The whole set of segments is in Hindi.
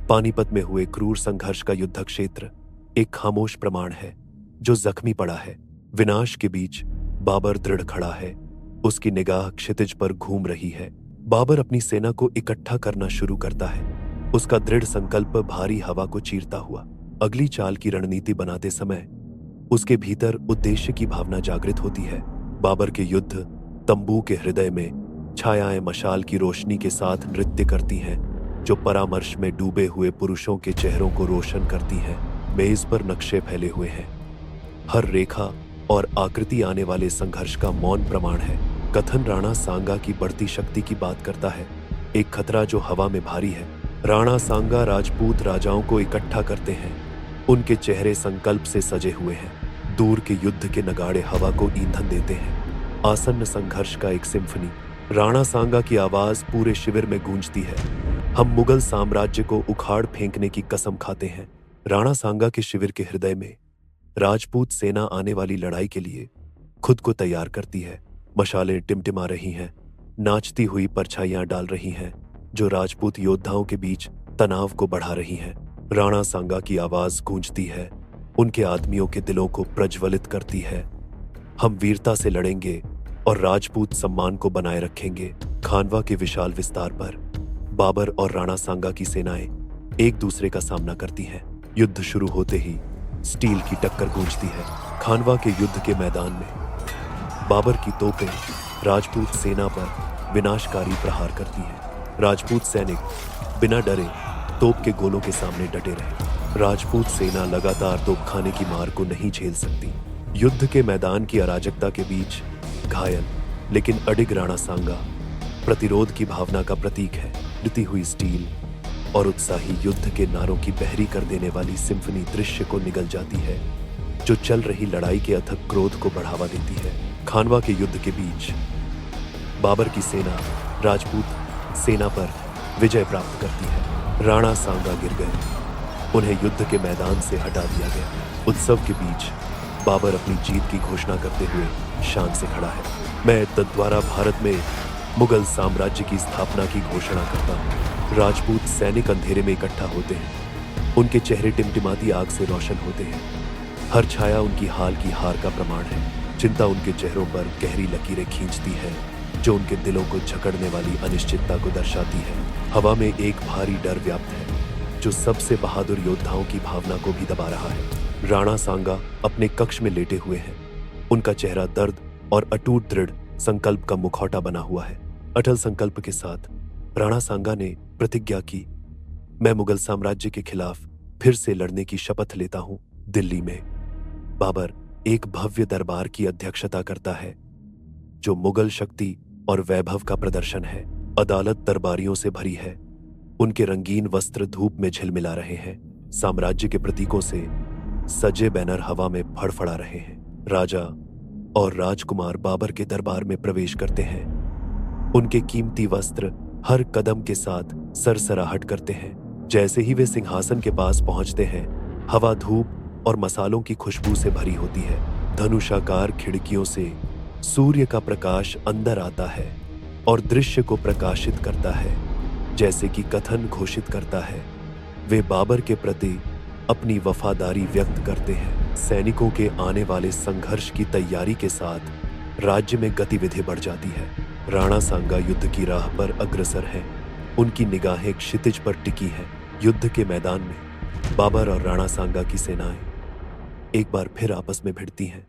पानीपत में हुए क्रूर संघर्ष का युद्ध क्षेत्र एक खामोश प्रमाण है जो जख्मी पड़ा है। विनाश के बीच बाबर दृढ़ खड़ा है, उसकी निगाह क्षितिज पर घूम रही है। बाबर अपनी सेना को इकट्ठा करना शुरू करता है, उसका दृढ़ संकल्प भारी हवा को चीरता हुआ। अगली चाल की रणनीति बनाते समय उसके भीतर उद्देश्य की भावना जागृत होती है। बाबर के युद्ध तंबू के हृदय में छायाएं मशाल की रोशनी के साथ नृत्य करती हैं, जो परामर्श में डूबे हुए पुरुषों के चेहरों को रोशन करती हैं। मेज पर नक्शे फैले हुए हैं, हर रेखा और आकृति आने वाले संघर्ष का मौन प्रमाण है। कथन राणा सांगा की बढ़ती शक्ति की बात करता है, एक खतरा जो हवा में भारी है। राणा सांगा राजपूत राजाओं को इकट्ठा करते हैं, उनके चेहरे संकल्प से सजे हुए हैं। दूर के युद्ध के नगाड़े हवा को ईंधन देते हैं। आसन्न संघर्ष का एक सिम्फनी। राणा सांगा की आवाज पूरे शिविर में गूंजती है, हम मुगल साम्राज्य को उखाड़ फेंकने की कसम खाते हैं। राणा सांगा के शिविर के हृदय में राजपूत सेना आने वाली लड़ाई के लिए खुद को तैयार करती है। मशालें टिमटिमा रही हैं, नाचती हुई परछाइयां डाल रही हैं, जो राजपूत योद्धाओं के बीच तनाव को बढ़ा रही हैं। राणा सांगा की आवाज गूंजती है, उनके आदमियों के दिलों को प्रज्वलित करती है। हम वीरता से लड़ेंगे और राजपूत सम्मान को बनाए रखेंगे। खानवा के विशाल विस्तार पर बाबर और राणा सांगा की सेनाएं एक दूसरे का सामना करती हैं। युद्ध शुरू होते ही स्टील की टक्कर गूंजती है। खानवा के युद्ध के मैदान में बाबर की तोपें राजपूत सेना पर विनाशकारी प्रहार करती हैं। राजपूत सैनिक बिना डरे तोप के गोलों के सामने डटे रहे। राजपूत सेना लगातार तोपखाने की मार को नहीं झेल सकती। युद्ध के मैदान की अराजकता के बीच घायल लेकिन अडिग राणा सांगा प्रतिरोध की भावना का प्रतीक है। डटी हुई स्टील और उत्साही युद्ध के नारों की बहरी कर देने वाली सिम्फनी दृश्य को निगल जाती है, जो चल रही लड़ाई के अथक क्रोध को बढ़ावा देती है। खानवा के युद्ध के बीच बाबर की सेना राजपूत सेना पर विजय प्राप्त करती है। राणा सांगा गिर गए, उन्हें युद्ध के मैदान से हटा दिया गया। उत्सव के बीच बाबर अपनी जीत की घोषणा करते हुए शान से खड़ा है। मैं तद्वारा भारत में मुगल साम्राज्य की स्थापना की घोषणा करता हूँ। राजपूत सैनिक अंधेरे में इकट्ठा होते हैं, उनके चेहरे टिमटिमाती आग से रोशन होते हैं। हर छाया उनकी हाल की हार का प्रमाण है। चिंता उनके चेहरों पर गहरी लकीरें खींचती है, जो उनके दिलों को जकड़ने वाली अनिश्चितता को दर्शाती है। हवा में एक भारी डर व्याप्त है, जो सबसे बहादुर योद्धाओं की भावना को भी दबा रहा है। राणा सांगा अपने कक्ष में लेटे हुए हैं, उनका चेहरा दर्द और अटूट दृढ़ संकल्प का मुखौटा बना हुआ है। अटल संकल्प के साथ राणा सांगा ने प्रतिज्ञा की, मैं मुगल साम्राज्य के खिलाफ फिर से लड़ने की शपथ लेता हूं। दिल्ली में बाबर एक भव्य दरबार की अध्यक्षता करता है, जो मुगल शक्ति और वैभव का प्रदर्शन है। अदालत दरबारियों से भरी है, उनके रंगीन वस्त्र धूप में झिलमिला रहे हैं। साम्राज्य के प्रतीकों से सजे बैनर हवा में फड़फड़ा रहे हैं। राजा और राजकुमार बाबर के दरबार में प्रवेश करते हैं, उनके कीमती वस्त्र हर कदम के साथ सरसराहट करते हैं। जैसे ही वे सिंहासन के पास पहुंचते हैं, हवा धूप और मसालों की खुशबू से भरी होती है। धनुषाकार खिड़कियों से सूर्य का प्रकाश अंदर आता है और दृश्य को प्रकाशित करता है, जैसे कि कथन घोषित करता है, वे बाबर के प्रति अपनी वफादारी व्यक्त करते हैं। सैनिकों के आने वाले संघर्ष की तैयारी के साथ राज्य में गतिविधि बढ़ जाती है। राणा सांगा युद्ध की राह पर अग्रसर हैं, उनकी निगाहें क्षितिज पर टिकी हैं। युद्ध के मैदान में बाबर और राणा सांगा की सेनाएं एक बार फिर आपस में भिड़ती हैं,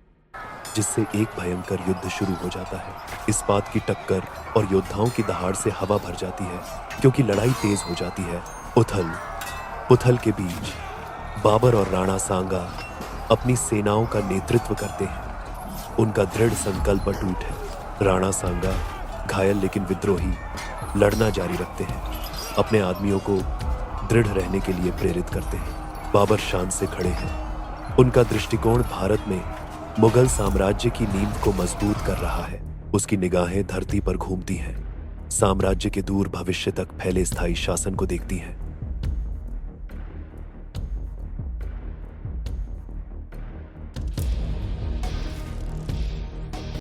जिससे एक भयंकर युद्ध शुरू हो जाता है। इस्पात की टक्कर और योद्धाओं की दहाड़ से हवा भर जाती है, क्योंकि लड़ाई तेज हो जाती है। उथल पुथल के बीच बाबर और राणा सांगा अपनी सेनाओं का नेतृत्व करते हैं, उनका दृढ़ संकल्प अटूट है। राणा सांगा घायल लेकिन विद्रोही लड़ना जारी रखते हैं, अपने आदमियों को दृढ़ रहने के लिए प्रेरित करते हैं। बाबर शान से खड़े हैं, उनका दृष्टिकोण भारत में मुगल साम्राज्य की नींव को मजबूत कर रहा है। उसकी निगाहें धरती पर घूमती हैं, साम्राज्य के दूर भविष्य तक फैले स्थायी शासन को देखती हैं।